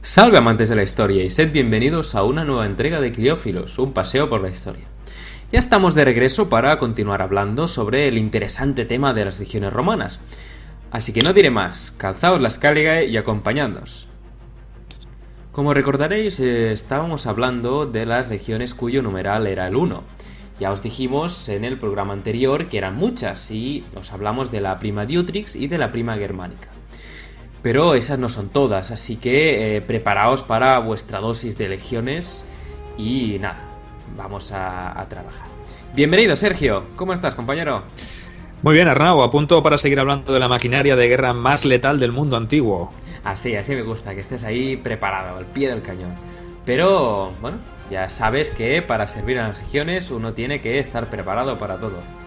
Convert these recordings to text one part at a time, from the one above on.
Salve amantes de la historia y sed bienvenidos a una nueva entrega de Cliófilos, un paseo por la historia. Ya estamos de regreso para continuar hablando sobre el interesante tema de las legiones romanas. Así que no diré más, calzaos las Caligae y acompañadnos. Como recordaréis, estábamos hablando de las legiones cuyo numeral era el 1. Ya os dijimos en el programa anterior que eran muchas y os hablamos de la prima Diutrix y de la prima Germánica. Pero esas no son todas, así que preparaos para vuestra dosis de legiones y nada, vamos a trabajar. Bienvenido, Sergio. ¿Cómo estás, compañero? Muy bien, Arnau, a punto para seguir hablando de la maquinaria de guerra más letal del mundo antiguo. Así me gusta, que estés ahí preparado, al pie del cañón. Pero, bueno, ya sabes que para servir a las legiones uno tiene que estar preparado para todo.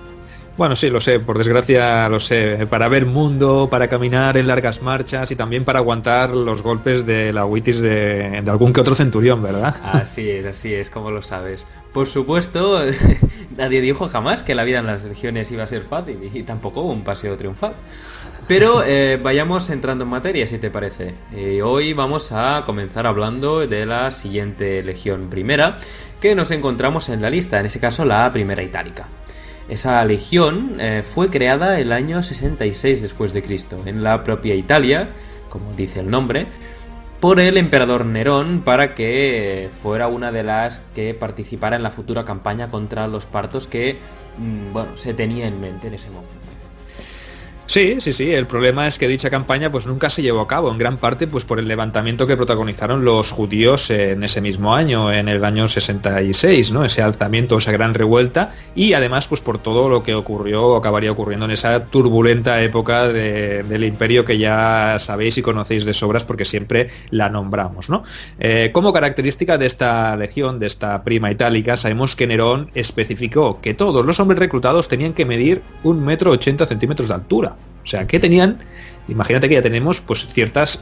Bueno, sí, lo sé, por desgracia lo sé. Para ver mundo, para caminar en largas marchas y también para aguantar los golpes de la huitis de algún que otro centurión, ¿verdad? Así es, como lo sabes. Por supuesto, nadie dijo jamás que la vida en las legiones iba a ser fácil y tampoco un paseo triunfal. Pero vayamos entrando en materia, si te parece. Hoy vamos a comenzar hablando de la siguiente legión primera que nos encontramos en la lista, en ese caso la primera itálica. Esa legión fue creada el año 66 después de Cristo, en la propia Italia, como dice el nombre, por el emperador Nerón para que fuera una de las que participara en la futura campaña contra los partos que, se tenía en mente en ese momento. Sí, el problema es que dicha campaña pues nunca se llevó a cabo, en gran parte pues por el levantamiento que protagonizaron los judíos en ese mismo año, en el año 66, ¿no? Ese alzamiento, esa gran revuelta, y además pues por todo lo que ocurrió o acabaría ocurriendo en esa turbulenta época del imperio que ya sabéis y conocéis de sobras porque siempre la nombramos, ¿no? Como característica de esta legión, de esta prima itálica, sabemos que Nerón especificó que todos los hombres reclutados tenían que medir 1,80 m de altura. O sea, que tenían, imagínate que ya tenemos pues ciertas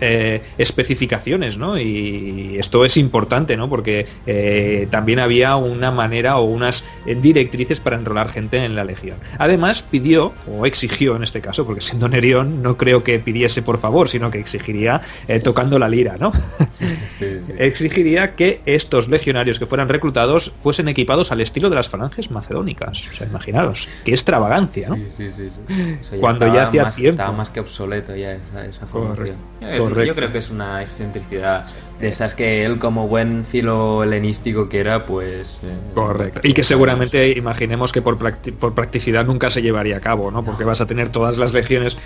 especificaciones, ¿no? Y esto es importante, ¿no? Porque también había una manera o unas directrices para enrolar gente en la legión. Además pidió, o exigió en este caso, porque siendo Nerón no creo que pidiese por favor, sino que exigiría tocando la lira, ¿no? Sí. Exigiría que estos legionarios que fueran reclutados fuesen equipados al estilo de las falanges macedónicas. O sea, imaginaros, qué extravagancia, ¿no? Sí. Cuando ya hacía tiempo. Estaba más que obsoleto ya esa formación. Yo creo que es una excentricidad de esas que él, como buen filo helenístico que era, pues... Correcto. Y que seguramente imaginemos que por practicidad nunca se llevaría a cabo, ¿no? Porque vas a tener todas las legiones,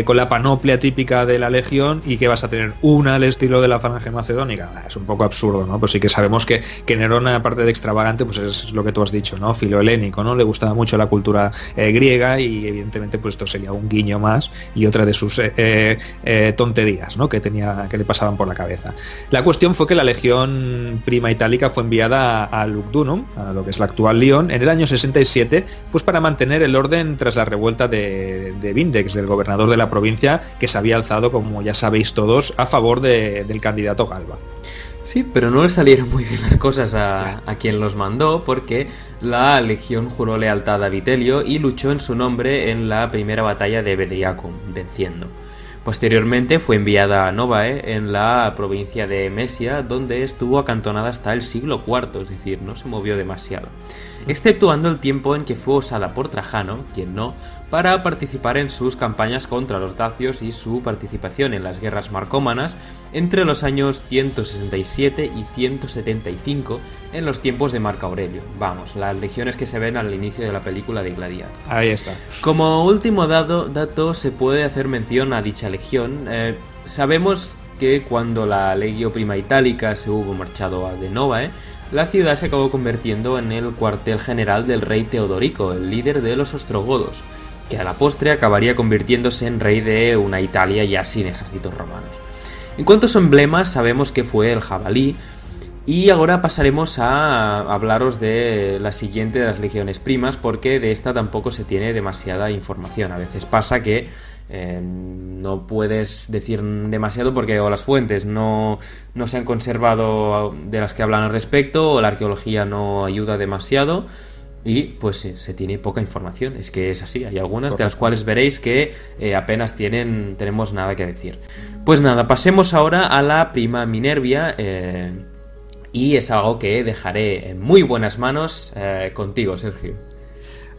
con la panoplia típica de la legión y que vas a tener una al estilo de la falange macedónica. Es un poco absurdo, ¿no? Pues sí que sabemos que Nerón, aparte de extravagante, pues es lo que tú has dicho, ¿no? Filo helénico, ¿no? Le gustaba mucho la cultura griega y evidentemente pues esto sería un guiño más y otra de sus tonterías, ¿no? que le pasaban por la cabeza. La cuestión fue que la legión prima itálica fue enviada a Lugdunum, a lo que es la actual Lyon, en el año 67, pues para mantener el orden tras la revuelta de Vindex, del gobernador de la provincia, que se había alzado, como ya sabéis todos, a favor del candidato Galba. Sí, pero no le salieron muy bien las cosas a quien los mandó, porque la legión juró lealtad a Vitelio y luchó en su nombre en la primera batalla de Bedriacum, venciendo. Posteriormente fue enviada a Novae, en la provincia de Mesia, donde estuvo acantonada hasta el siglo IV, es decir, no se movió demasiado, exceptuando el tiempo en que fue usada por Trajano, quien no, para participar en sus campañas contra los dacios y su participación en las guerras marcómanas entre los años 167 y 175 en los tiempos de Marco Aurelio. Vamos, las legiones que se ven al inicio de la película de Gladiator. Ahí está. Como último dato se puede hacer mención a dicha legión. Sabemos que cuando la Legio Prima Itálica se hubo marchado de Novae, la ciudad se acabó convirtiendo en el cuartel general del rey Teodorico, el líder de los ostrogodos, que a la postre acabaría convirtiéndose en rey de una Italia ya sin ejércitos romanos. En cuanto a su emblema, sabemos que fue el jabalí, y ahora pasaremos a hablaros de la siguiente de las legiones primas, porque de esta tampoco se tiene demasiada información. A veces pasa que no puedes decir demasiado porque o las fuentes no se han conservado de las que hablan al respecto, o la arqueología no ayuda demasiado, y pues se tiene poca información. Es que es así, hay algunas de las cuales veréis que apenas tenemos nada que decir. Pues nada, pasemos ahora a la prima Minervia, y es algo que dejaré en muy buenas manos contigo, Sergio.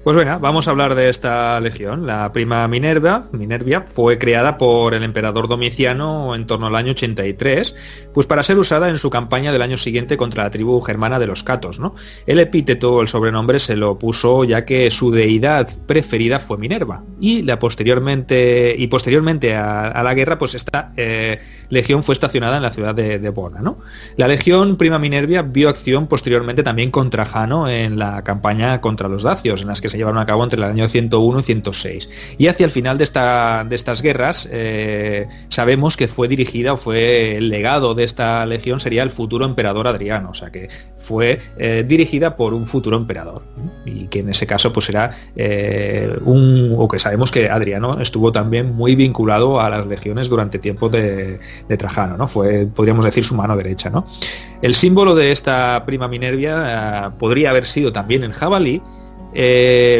Pues venga, vamos a hablar de esta legión. La prima Minervia fue creada por el emperador Domiciano en torno al año 83, pues para ser usada en su campaña del año siguiente contra la tribu germana de los catos, ¿no? El epíteto, el sobrenombre, se lo puso ya que su deidad preferida fue Minerva, y posteriormente a la guerra, pues esta legión fue estacionada en la ciudad de Bona, ¿no? La legión prima Minervia vio acción posteriormente también con Trajano en la campaña contra los dacios, en las que se llevaron a cabo entre el año 101 y 106. Y hacia el final de estas guerras sabemos que fue dirigida, o fue el legado de esta legión sería el futuro emperador Adriano, o sea que fue dirigida por un futuro emperador, y que en ese caso pues era o que sabemos que Adriano estuvo también muy vinculado a las legiones durante tiempos de Trajano, ¿no? Fue, podríamos decir, su mano derecha, ¿no? El símbolo de esta prima Minervia podría haber sido también el jabalí,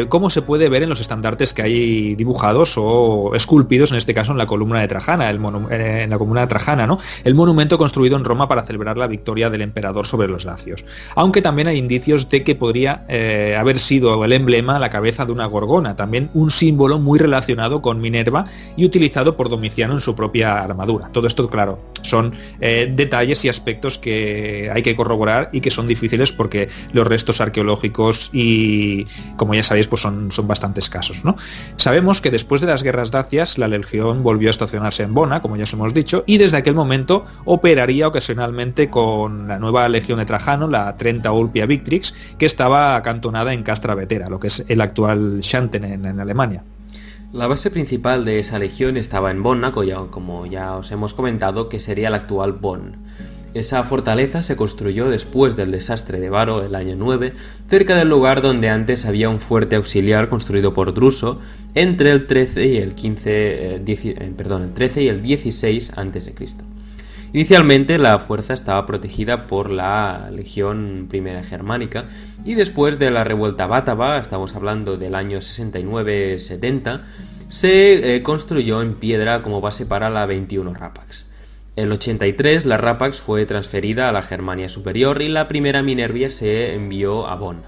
como se puede ver en los estandartes que hay dibujados o esculpidos, en este caso en la columna de Trajana, en la columna de Trajana, ¿no? El monumento construido en Roma para celebrar la victoria del emperador sobre los dacios. Aunque también hay indicios de que podría haber sido el emblema la cabeza de una gorgona, también un símbolo muy relacionado con Minerva y utilizado por Domiciano en su propia armadura. Todo esto, claro, son detalles y aspectos que hay que corroborar y que son difíciles porque los restos arqueológicos y, como ya sabéis, pues son bastante escasos, ¿no? Sabemos que después de las guerras dacias la legión volvió a estacionarse en Bona, como ya os hemos dicho, y desde aquel momento operaría ocasionalmente con la nueva legión de Trajano, la Trenta Ulpia Victrix, que estaba acantonada en Castra Vetera, lo que es el actual Xanten en Alemania. La base principal de esa legión estaba en Bona, como ya os hemos comentado, que sería el actual Bonn. Esa fortaleza se construyó después del desastre de Varo el año 9, cerca del lugar donde antes había un fuerte auxiliar construido por Druso entre el 13 y el 16 a.C. Inicialmente la fuerza estaba protegida por la Legión Primera Germánica, y después de la revuelta bátava, estamos hablando del año 69-70, se construyó en piedra como base para la 21 Rapax. En el 83 la Rapax fue transferida a la Germania Superior y la primera Minervia se envió a Bonn.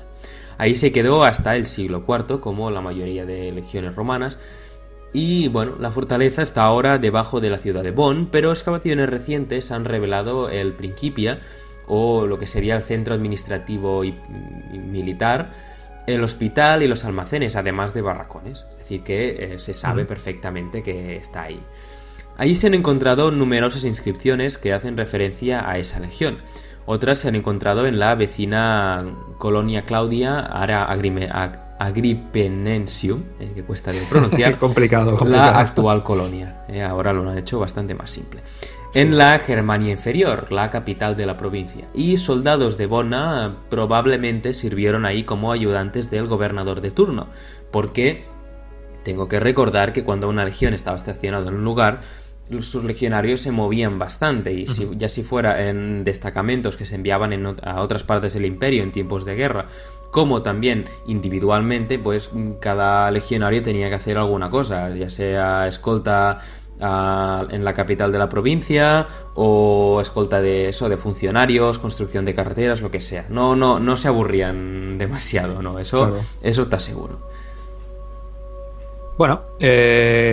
Ahí se quedó hasta el siglo IV, como la mayoría de legiones romanas, y bueno, la fortaleza está ahora debajo de la ciudad de Bonn, pero excavaciones recientes han revelado el Principia, o lo que sería el centro administrativo y militar, el hospital y los almacenes, además de barracones, es decir que se sabe perfectamente que está ahí. Ahí se han encontrado numerosas inscripciones que hacen referencia a esa legión. Otras se han encontrado en la vecina Colonia Claudia Agripenensium, que cuesta de pronunciar, complicado. La actual Colonia. Ahora lo han hecho bastante más simple. Sí. En la Germania Inferior, la capital de la provincia. Y soldados de Bona probablemente sirvieron ahí como ayudantes del gobernador de turno, porque tengo que recordar que cuando una legión estaba estacionada en un lugar, sus legionarios se movían bastante, y si fuera en destacamentos que se enviaban a otras partes del imperio en tiempos de guerra, como también individualmente, pues cada legionario tenía que hacer alguna cosa, ya sea escolta en la capital de la provincia, o escolta de funcionarios, construcción de carreteras, lo que sea. No se aburrían demasiado, ¿no? Eso está seguro. Bueno,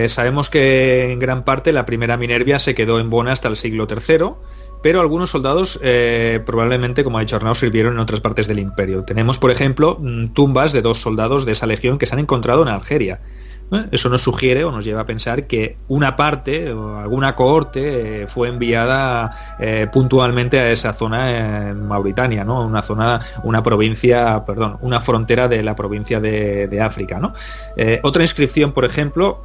sabemos que en gran parte la primera Minervia se quedó en Bona hasta el siglo III, pero algunos soldados probablemente, como ha dicho Arnau, sirvieron en otras partes del imperio. Tenemos, por ejemplo, tumbas de 2 soldados de esa legión que se han encontrado en Argelia. Eso nos sugiere o nos lleva a pensar que una parte o alguna cohorte fue enviada puntualmente a esa zona en Mauritania, ¿no? Una frontera de la provincia de África, ¿no? Otra inscripción, por ejemplo,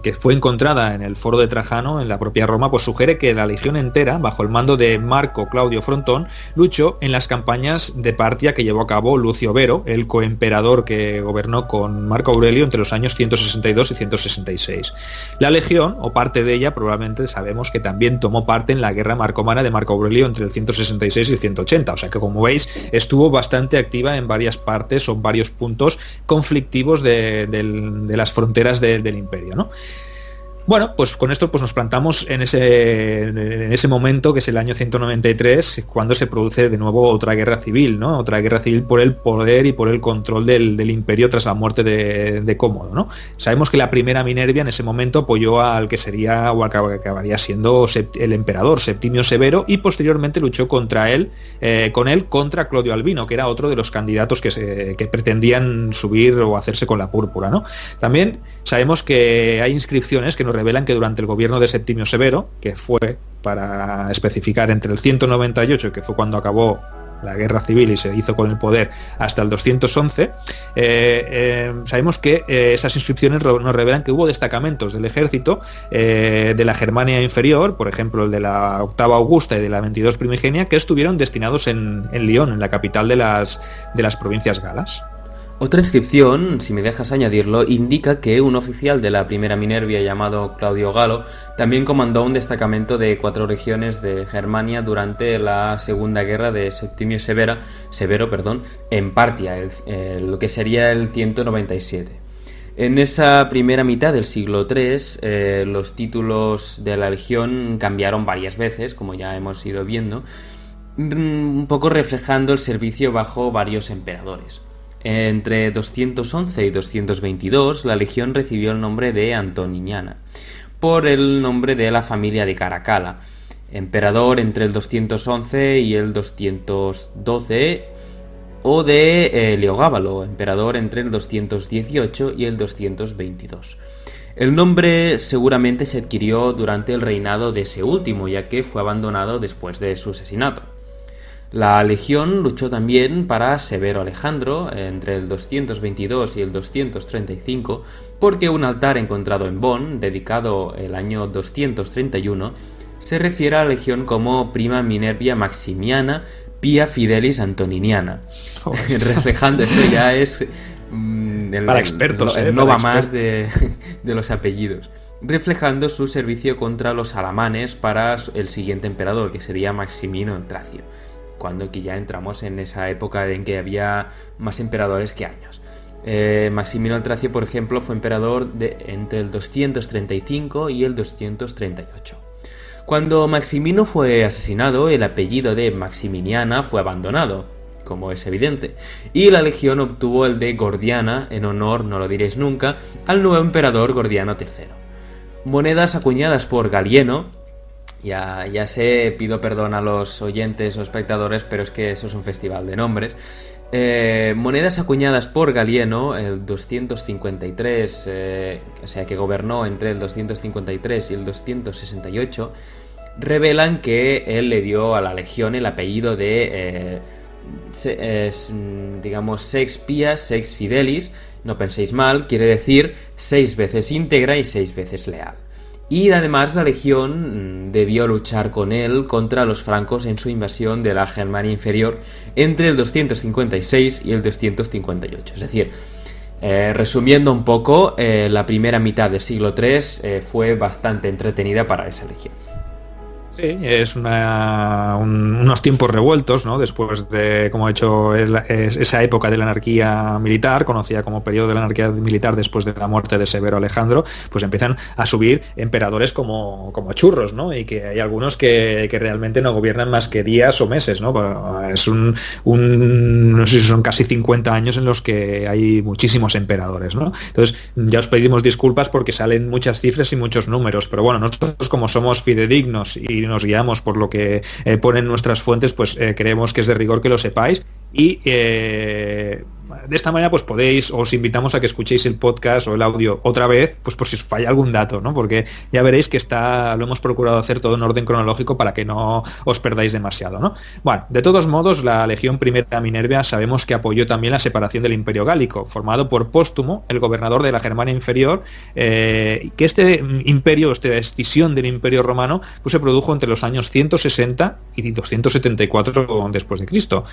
que fue encontrada en el Foro de Trajano, en la propia Roma, pues sugiere que la legión entera, bajo el mando de Marco Claudio Frontón, luchó en las campañas de Partia que llevó a cabo Lucio Vero, el coemperador que gobernó con Marco Aurelio entre los años 164 162 y 166. La legión, o parte de ella, probablemente sabemos que también tomó parte en la guerra marcomana de Marco Aurelio entre el 166 y el 180, o sea que, como veis, estuvo bastante activa en varias partes o varios puntos conflictivos de las fronteras del imperio, ¿no? Bueno, pues con esto pues nos plantamos en ese momento, que es el año 193, cuando se produce de nuevo otra guerra civil, ¿no? Otra guerra civil por el poder y por el control del imperio tras la muerte de Cómodo, ¿no? Sabemos que la primera Minervia en ese momento apoyó al que sería o acabaría siendo el emperador Septimio Severo, y posteriormente luchó contra Clodio Albino, que era otro de los candidatos que pretendían subir o hacerse con la púrpura, ¿no? También sabemos que hay inscripciones que nos revelan que durante el gobierno de Septimio Severo, que fue, para especificar, entre el 198, que fue cuando acabó la guerra civil y se hizo con el poder, hasta el 211, sabemos que esas inscripciones nos revelan que hubo destacamentos del ejército de la Germania inferior, por ejemplo el de la octava Augusta y de la 22 Primigenia, que estuvieron destinados en Lyon, en la capital de las provincias galas. Otra inscripción, si me dejas añadirlo, indica que un oficial de la primera Minervia llamado Claudio Galo también comandó un destacamento de 4 legiones de Germania durante la segunda guerra de Septimio Severo, en Partia, lo que sería el 197. En esa primera mitad del siglo III, los títulos de la legión cambiaron varias veces, como ya hemos ido viendo, un poco reflejando el servicio bajo varios emperadores. Entre 211 y 222, la legión recibió el nombre de Antoniniana, por el nombre de la familia de Caracalla, emperador entre el 211 y el 212, o de Heliogábalo, emperador entre el 218 y el 222. El nombre seguramente se adquirió durante el reinado de ese último, ya que fue abandonado después de su asesinato. La legión luchó también para Severo Alejandro entre el 222 y el 235, porque un altar encontrado en Bonn, dedicado el año 231, se refiere a la legión como Prima Minervia Maximiana Pia Fidelis Antoniniana. Reflejando eso ya es para expertos, no va más de los apellidos. Reflejando su servicio contra los alamanes para el siguiente emperador, que sería Maximino el Tracio, cuando aquí ya entramos en esa época en que había más emperadores que años. Maximino el Tracio, por ejemplo, fue emperador entre el 235 y el 238. Cuando Maximino fue asesinado, el apellido de Maximiniana fue abandonado, como es evidente, y la legión obtuvo el de Gordiana, en honor, no lo diréis nunca, al nuevo emperador Gordiano III. Monedas acuñadas por Galieno. Ya sé, pido perdón a los oyentes o espectadores, pero es que eso es un festival de nombres. Monedas acuñadas por Galieno, el 253, o sea que gobernó entre el 253 y el 268, revelan que él le dio a la legión el apellido de, Sex Pia, Sex Fidelis. No penséis mal, quiere decir 6 veces íntegra y 6 veces leal. Y además la legión debió luchar con él contra los francos en su invasión de la Germania inferior entre el 256 y el 258. Es decir, resumiendo un poco, la primera mitad del siglo III fue bastante entretenida para esa legión. Sí, es unos tiempos revueltos, ¿no? Después de, como he dicho, esa época de la anarquía militar, conocida como periodo de la anarquía militar después de la muerte de Severo Alejandro, pues empiezan a subir emperadores como churros, ¿no? Y que hay algunos que realmente no gobiernan más que días o meses, ¿no? Es no sé si son casi 50 años en los que hay muchísimos emperadores, ¿no? Entonces, ya os pedimos disculpas porque salen muchas cifras y muchos números, pero bueno, nosotros como somos fidedignos y nos guiamos por lo que ponen nuestras fuentes, pues creemos que es de rigor que lo sepáis. Y de esta manera pues os invitamos a que escuchéis el podcast o el audio otra vez, pues por si os falla algún dato, ¿no? Porque ya veréis que lo hemos procurado hacer todo en orden cronológico para que no os perdáis demasiado, ¿no? Bueno, de todos modos, la legión primera Minervia sabemos que apoyó también la separación del Imperio Gálico, formado por Póstumo, el gobernador de la Germania inferior, que este imperio, esta escisión del Imperio Romano, pues se produjo entre los años 160 y 274 después de Cristo.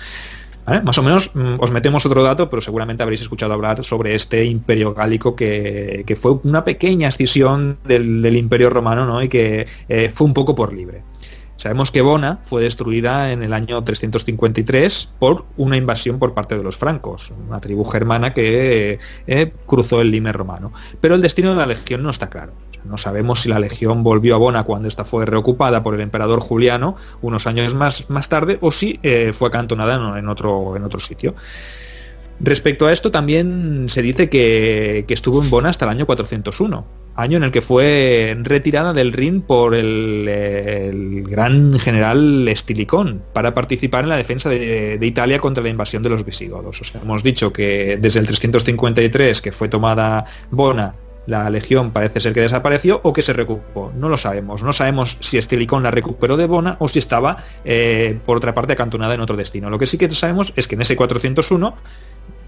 ¿Vale? Más o menos os metemos otro dato, pero seguramente habréis escuchado hablar sobre este imperio gálico que fue una pequeña escisión del imperio romano, ¿no? Y que fue un poco por libre. Sabemos que Bona fue destruida en el año 353 por una invasión por parte de los francos, una tribu germana que cruzó el Lime romano. Pero el destino de la legión no está claro. O sea, no sabemos si la legión volvió a Bona cuando esta fue reocupada por el emperador Juliano unos años más tarde, o si fue acantonada en otro sitio. Respecto a esto, también se dice que estuvo en Bona hasta el año 401, año en el que fue retirada del Rin por el gran general Estilicón para participar en la defensa de Italia contra la invasión de los visigodos. O sea, hemos dicho que desde el 353, que fue tomada Bona, la legión parece ser que desapareció o que se recuperó. No lo sabemos. No sabemos si Estilicón la recuperó de Bona o si estaba, por otra parte, acantonada en otro destino. Lo que sí que sabemos es que en ese 401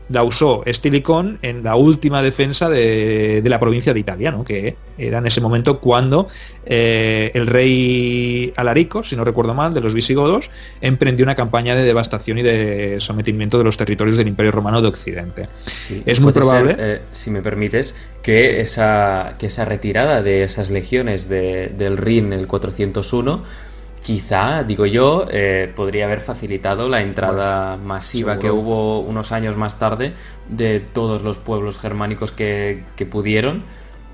la usó Estilicón en la última defensa de la provincia de Italia, ¿no? Que era en ese momento cuando el rey Alarico, si no recuerdo mal, de los visigodos, emprendió una campaña de devastación y de sometimiento de los territorios del Imperio Romano de Occidente. Sí, es muy probable, si me permites, que esa retirada de esas legiones del Rin, el 401, quizá, digo yo, podría haber facilitado la entrada masiva seguro, que hubo unos años más tarde de todos los pueblos germánicos que pudieron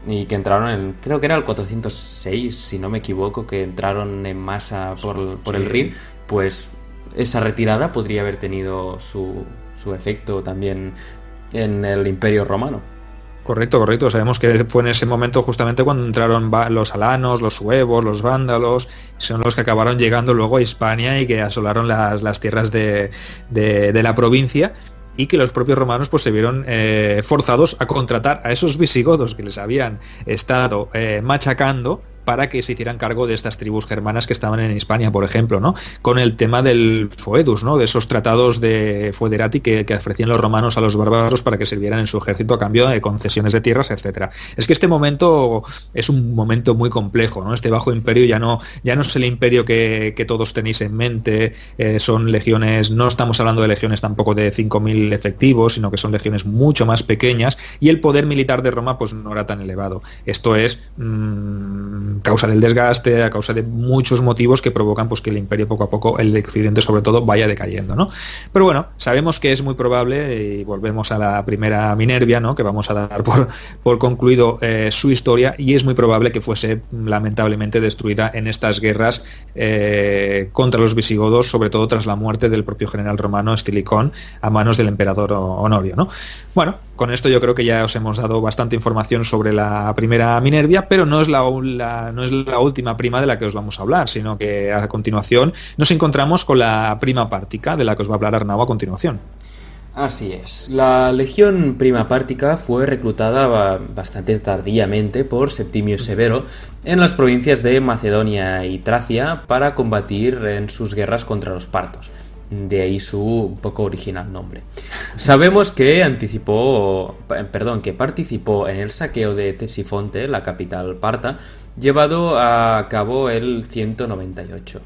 y que entraron creo que era el 406, si no me equivoco, que entraron en masa por el Rin. Pues esa retirada podría haber tenido su efecto también en el Imperio Romano. Correcto. Sabemos que fue en ese momento justamente cuando entraron los alanos, los suevos, los vándalos, son los que acabaron llegando luego a Hispania y que asolaron las tierras de la provincia, y que los propios romanos pues se vieron forzados a contratar a esos visigodos que les habían estado machacando para que se hicieran cargo de estas tribus germanas que estaban en Hispania, por ejemplo, ¿no? Con el tema del foedus, ¿no? De esos tratados de foederati que ofrecían los romanos a los bárbaros para que sirvieran en su ejército a cambio de concesiones de tierras, etcétera. Es que este momento es un momento muy complejo, ¿no? Este bajo imperio ya no es el imperio que todos tenéis en mente, son legiones, no estamos hablando de legiones tampoco de 5.000 efectivos, sino que son legiones mucho más pequeñas, y el poder militar de Roma pues no era tan elevado. Esto es causa del desgaste, a causa de muchos motivos que provocan pues que el imperio poco a poco, el de Occidente sobre todo, vaya decayendo, ¿no? Pero bueno, sabemos que es muy probable, y volvemos a la primera Minervia, ¿no? Que vamos a dar por concluido su historia, y es muy probable que fuese lamentablemente destruida en estas guerras contra los visigodos, sobre todo tras la muerte del propio general romano Estilicón a manos del emperador Honorio, ¿no? Bueno, con esto yo creo que ya os hemos dado bastante información sobre la primera Minervia, pero no es la última prima de la que os vamos a hablar, sino que a continuación nos encontramos con la prima Pártica, de la que os va a hablar Arnau a continuación. Así es. La legión prima Pártica fue reclutada bastante tardíamente por Septimio Severo en las provincias de Macedonia y Tracia para combatir en sus guerras contra los partos. De ahí su poco original nombre. Sabemos que participó en el saqueo de Ctesifonte, la capital parta, llevado a cabo el 198.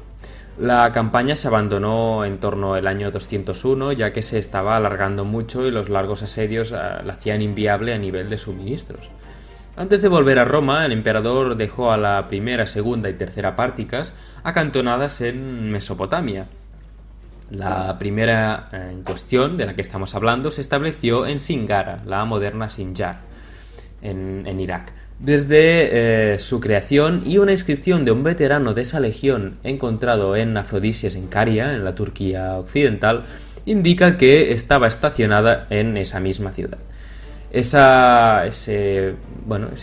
La campaña se abandonó en torno al año 201, ya que se estaba alargando mucho y los largos asedios la hacían inviable a nivel de suministros. Antes de volver a Roma, el emperador dejó a la primera, segunda y tercera Párticas acantonadas en Mesopotamia. La primera en cuestión, de la que estamos hablando, se estableció en Singara, la moderna Sinjar, en Irak. Desde su creación y una inscripción de un veterano de esa legión encontrado en Afrodisias en Caria, en la Turquía occidental, indica que estaba estacionada en esa misma ciudad. Ese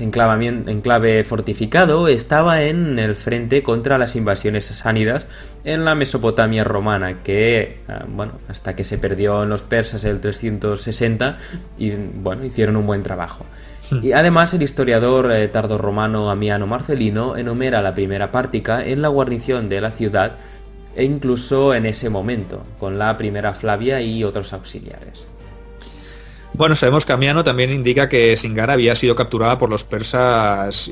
enclave fortificado estaba en el frente contra las invasiones sasánidas en la Mesopotamia romana, que hasta que se perdió en los persas en el 360 hicieron un buen trabajo. Y además el historiador tardorromano Amiano Marcelino enumera la primera Pártica en la guarnición de la ciudad, e incluso en ese momento, con la primera Flavia y otros auxiliares. Bueno, sabemos que Amiano también indica que Singara había sido capturada por los persas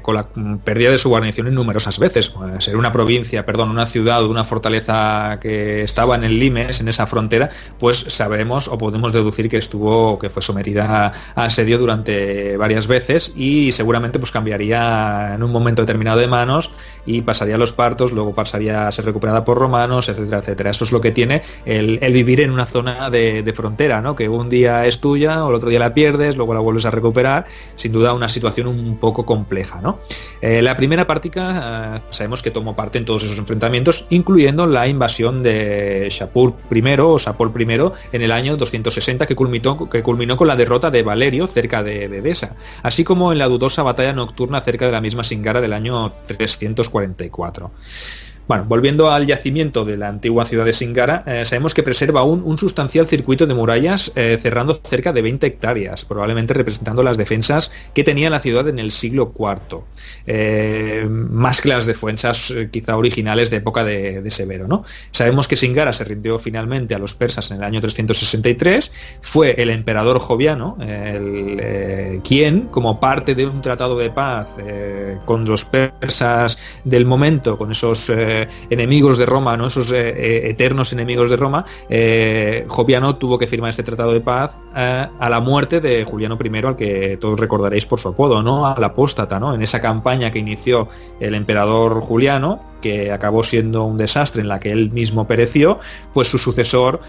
con la pérdida de su guarnición en numerosas veces. Pues, era una provincia, perdón, una ciudad o una fortaleza que estaba en el Limes, en esa frontera, pues sabemos o podemos deducir que fue sometida a asedio durante varias veces y seguramente pues cambiaría en un momento determinado de manos y pasaría a los partos, luego pasaría a ser recuperada por romanos, etcétera, etcétera. Eso es lo que tiene el vivir en una zona de frontera, ¿no? Que un día es tuya o el otro día la pierdes, luego la vuelves a recuperar. Sin duda una situación un poco compleja, ¿no? La primera Pártica sabemos que tomó parte en todos esos enfrentamientos, incluyendo la invasión de Shapur I o Sapor I en el año 260, que culminó con la derrota de Valerio cerca de Edesa, así como en la dudosa batalla nocturna cerca de la misma Singara del año 344. Bueno, volviendo al yacimiento de la antigua ciudad de Singara, sabemos que preserva aún un sustancial circuito de murallas cerrando cerca de 20 hectáreas, probablemente representando las defensas que tenía la ciudad en el siglo IV, más que las defensas quizá originales de época de Severo, ¿no? Sabemos que Singara se rindió finalmente a los persas en el año 363, fue el emperador Joviano quien, como parte de un tratado de paz con los persas del momento, con esos enemigos de Roma, ¿no? Esos eternos enemigos de Roma, Joviano tuvo que firmar este tratado de paz a la muerte de Juliano I, al que todos recordaréis por su apodo, ¿no? Al apóstata, ¿no? En esa campaña que inició el emperador Juliano, que acabó siendo un desastre, en la que él mismo pereció, pues su sucesor,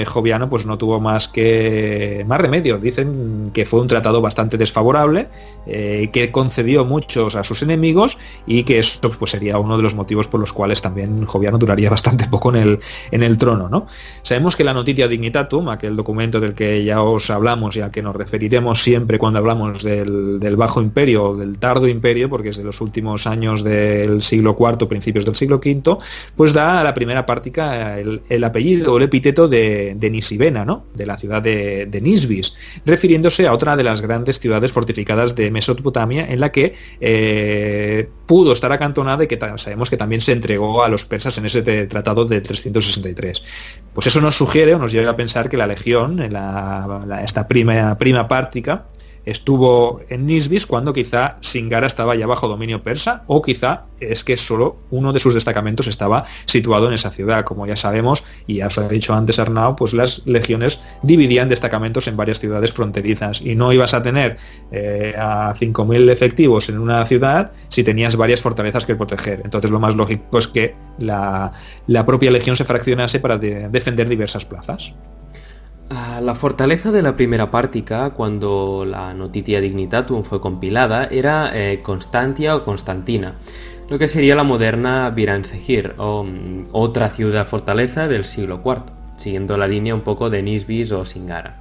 Joviano, pues no tuvo más remedio. Dicen que fue un tratado bastante desfavorable, que concedió muchos a sus enemigos y que eso pues sería uno de los motivos por los cuales también Joviano duraría bastante poco en el trono, ¿no? Sabemos que la Notitia Dignitatum, aquel documento del que ya os hablamos y al que nos referiremos siempre cuando hablamos del Bajo Imperio o del Tardo Imperio, porque es de los últimos años del siglo IV, principios del siglo V, pues da a la primera Pártica el apellido o el epíteto de Nisibena, ¿no? De la ciudad de Nisbis, refiriéndose a otra de las grandes ciudades fortificadas de Mesopotamia, en la que pudo estar acantonada y que sabemos que también se entregó a los persas en ese tratado de 363. Pues eso nos sugiere o nos lleva a pensar que la legión, esta prima Pártica, estuvo en Nisbis cuando quizá Singara estaba ya bajo dominio persa, o quizá es que solo uno de sus destacamentos estaba situado en esa ciudad. Como ya sabemos, y ya os he dicho antes Arnau, pues las legiones dividían destacamentos en varias ciudades fronterizas y no ibas a tener a 5.000 efectivos en una ciudad si tenías varias fortalezas que proteger. Entonces lo más lógico es que la propia legión se fraccionase para defender diversas plazas. La fortaleza de la primera Pártica, cuando la Notitia Dignitatum fue compilada, era Constantia o Constantina, lo que sería la moderna Viran-Şehir, o otra ciudad-fortaleza del siglo IV, siguiendo la línea un poco de Nisbis o Singara.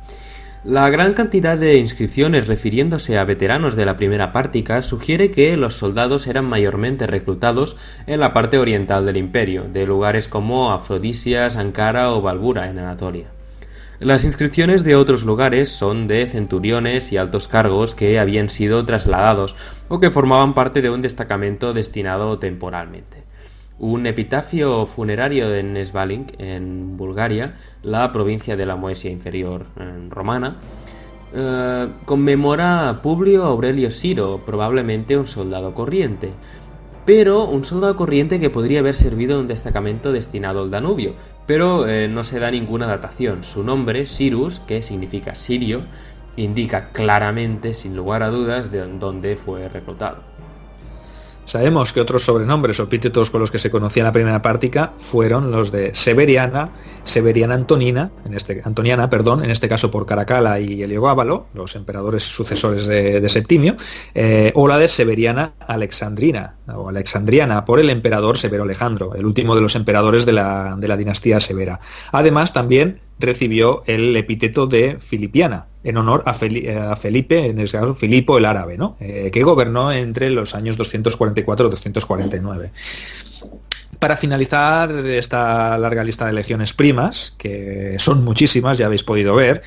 La gran cantidad de inscripciones refiriéndose a veteranos de la primera Pártica sugiere que los soldados eran mayormente reclutados en la parte oriental del imperio, de lugares como Afrodisias, Ankara o Balbura en Anatolia. Las inscripciones de otros lugares son de centuriones y altos cargos que habían sido trasladados o que formaban parte de un destacamento destinado temporalmente. Un epitafio funerario en Nesvalink, en Bulgaria, la provincia de la Moesia inferior romana, conmemora a Publio Aurelio Ciro, probablemente un soldado corriente. Pero un soldado corriente que podría haber servido en un destacamento destinado al Danubio, pero no se da ninguna datación. Su nombre, Cyrus, que significa sirio, indica claramente, sin lugar a dudas, de dónde fue reclutado. Sabemos que otros sobrenombres o epítetos con los que se conocía la primera Pártica fueron los de Severiana Antoniana, en este caso por Caracalla y Heliogábalo, los emperadores sucesores de Septimio, o la de Severiana Alexandrina o Alexandriana por el emperador Severo Alejandro, el último de los emperadores de la dinastía Severa. Además, también recibió el epíteto de Filipiana, en honor a Felipe, en este caso Filipo el Árabe, ¿no? Que gobernó entre los años 244 y 249. Para finalizar esta larga lista de legiones primas, que son muchísimas, ya habéis podido ver,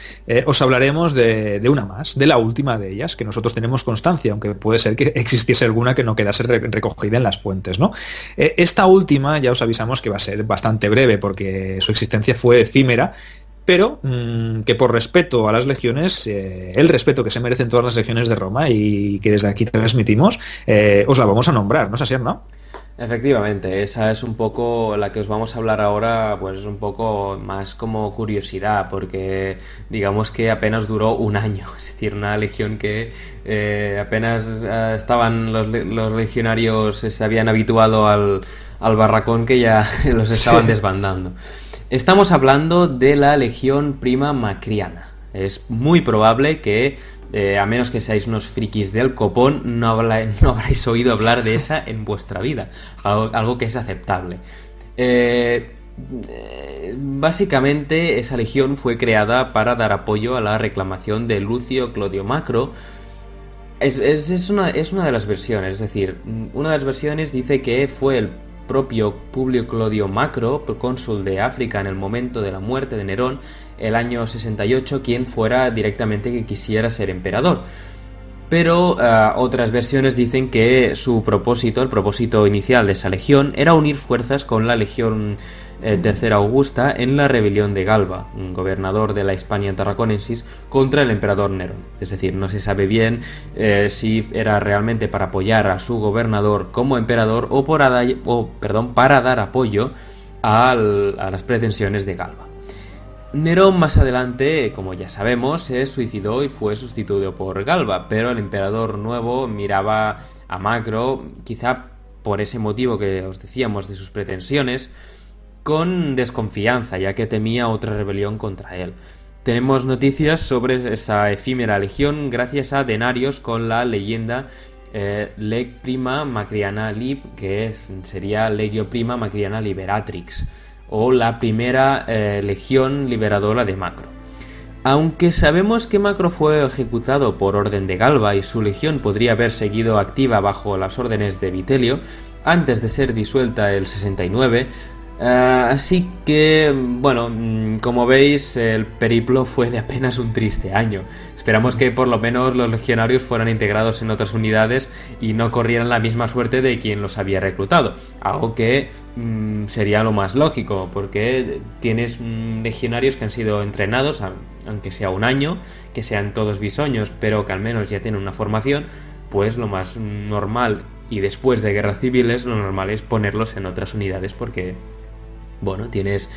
os hablaremos de una más, de la última de ellas, que nosotros tenemos constancia, aunque puede ser que existiese alguna que no quedase recogida en las fuentes, ¿no? Esta última ya os avisamos que va a ser bastante breve, porque su existencia fue efímera, pero que por respeto a las legiones, el respeto que se merecen todas las legiones de Roma y que desde aquí transmitimos, os la vamos a nombrar, ¿no es así, no? Efectivamente, esa es un poco la que os vamos a hablar ahora, pues un poco más como curiosidad, porque digamos que apenas duró un año, es decir, una legión que apenas estaban los legionarios, se habían habituado al barracón que ya los estaban desbandando. Estamos hablando de la Legión Prima Macriana. Es muy probable que, a menos que seáis unos frikis del copón, no habréis oído hablar de esa en vuestra vida. Algo que es aceptable. Básicamente, esa legión fue creada para dar apoyo a la reclamación de Lucio Clodio Macro. Es una de las versiones, es decir, una de las versiones dice que fue el propio Publio Clodio Macro, cónsul de África en el momento de la muerte de Nerón, el año 68, quien fuera directamente que quisiera ser emperador. Pero otras versiones dicen que el propósito inicial de esa legión, era unir fuerzas con la Legión Tercera Augusta en la rebelión de Galba, un gobernador de la Hispania Tarraconensis, contra el emperador Nerón. Es decir, no se sabe bien si era realmente para apoyar a su gobernador como emperador o para dar apoyo a las pretensiones de Galba. Nerón más adelante, como ya sabemos, se suicidó y fue sustituido por Galba, pero el emperador nuevo miraba a Macro, quizá por ese motivo que os decíamos de sus pretensiones, con desconfianza, ya que temía otra rebelión contra él. Tenemos noticias sobre esa efímera legión gracias a Denarios con la leyenda Leg Prima Macriana Lib, que sería Legio Prima Macriana Liberatrix, o la primera legión liberadora de Macro. Aunque sabemos que Macro fue ejecutado por orden de Galba y su legión podría haber seguido activa bajo las órdenes de Vitelio antes de ser disuelta el 69, así que, bueno, como veis, el periplo fue de apenas un triste año. Esperamos que por lo menos los legionarios fueran integrados en otras unidades y no corrieran la misma suerte de quien los había reclutado, algo que sería lo más lógico, porque tienes legionarios que han sido entrenados, aunque sea un año, que sean todos bisoños, pero que al menos ya tienen una formación. Pues lo más normal, y después de guerras civiles, lo normal es ponerlos en otras unidades, porque bueno, tienes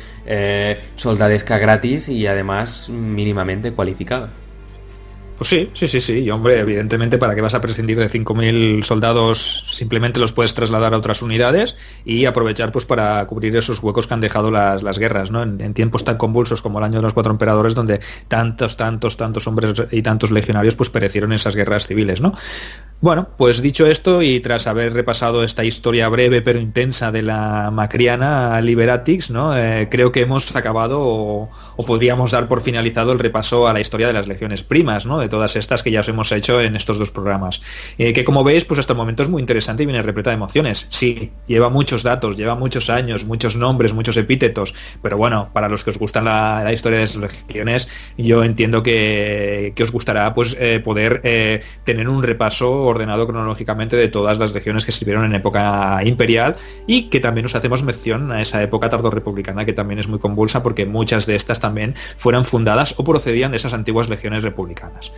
soldadesca gratis y además mínimamente cualificada. Pues sí, y hombre, evidentemente, ¿para qué vas a prescindir de 5.000 soldados? Simplemente los puedes trasladar a otras unidades y aprovechar pues para cubrir esos huecos que han dejado las guerras, ¿no? En tiempos tan convulsos como el año de los 4 emperadores, donde tantos hombres y tantos legionarios pues perecieron en esas guerras civiles, ¿no? Bueno, pues dicho esto, y tras haber repasado esta historia breve pero intensa de la Macriana Liberatrix, ¿no? Creo que hemos acabado o podríamos dar por finalizado el repaso a la historia de las legiones primas, ¿no? De todas estas que ya os hemos hecho en estos dos programas. Que como veis, pues hasta el momento es muy interesante y viene repleta de emociones. Sí, lleva muchos datos, lleva muchos años, muchos nombres, muchos epítetos, pero bueno, para los que os gustan la historia de las legiones, yo entiendo que os gustará pues poder tener un repaso ordenado cronológicamente de todas las legiones que sirvieron en época imperial, y que también nos hacemos mención a esa época tardorrepublicana, que también es muy convulsa porque muchas de estas también fueron fundadas o procedían de esas antiguas legiones republicanas.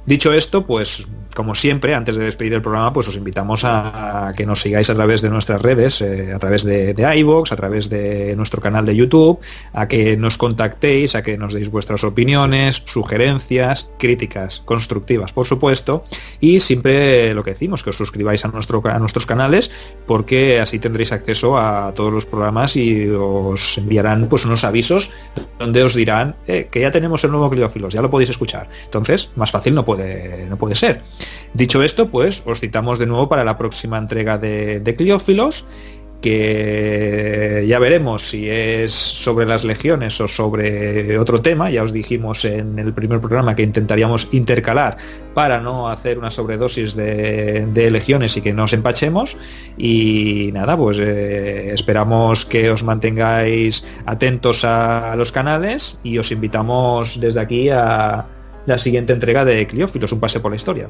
Dicho esto, pues como siempre, antes de despedir el programa, pues os invitamos a que nos sigáis a través de nuestras redes, a través de iVoox, a través de nuestro canal de YouTube, a que nos contactéis, a que nos deis vuestras opiniones, sugerencias, críticas constructivas, por supuesto, y siempre lo que decimos, que os suscribáis a nuestros canales, porque así tendréis acceso a todos los programas y os enviarán pues unos avisos donde os dirán que ya tenemos el nuevo Cliófilos, ya lo podéis escuchar. Entonces, más fácil no puede ser. Dicho esto, pues os citamos de nuevo para la próxima entrega de Cliófilos, que ya veremos si es sobre las legiones o sobre otro tema. Ya os dijimos en el primer programa que intentaríamos intercalar para no hacer una sobredosis de legiones y que no os empachemos. Y nada, pues esperamos que os mantengáis atentos a los canales y os invitamos desde aquí a la siguiente entrega de Cliófilos, un paseo por la historia.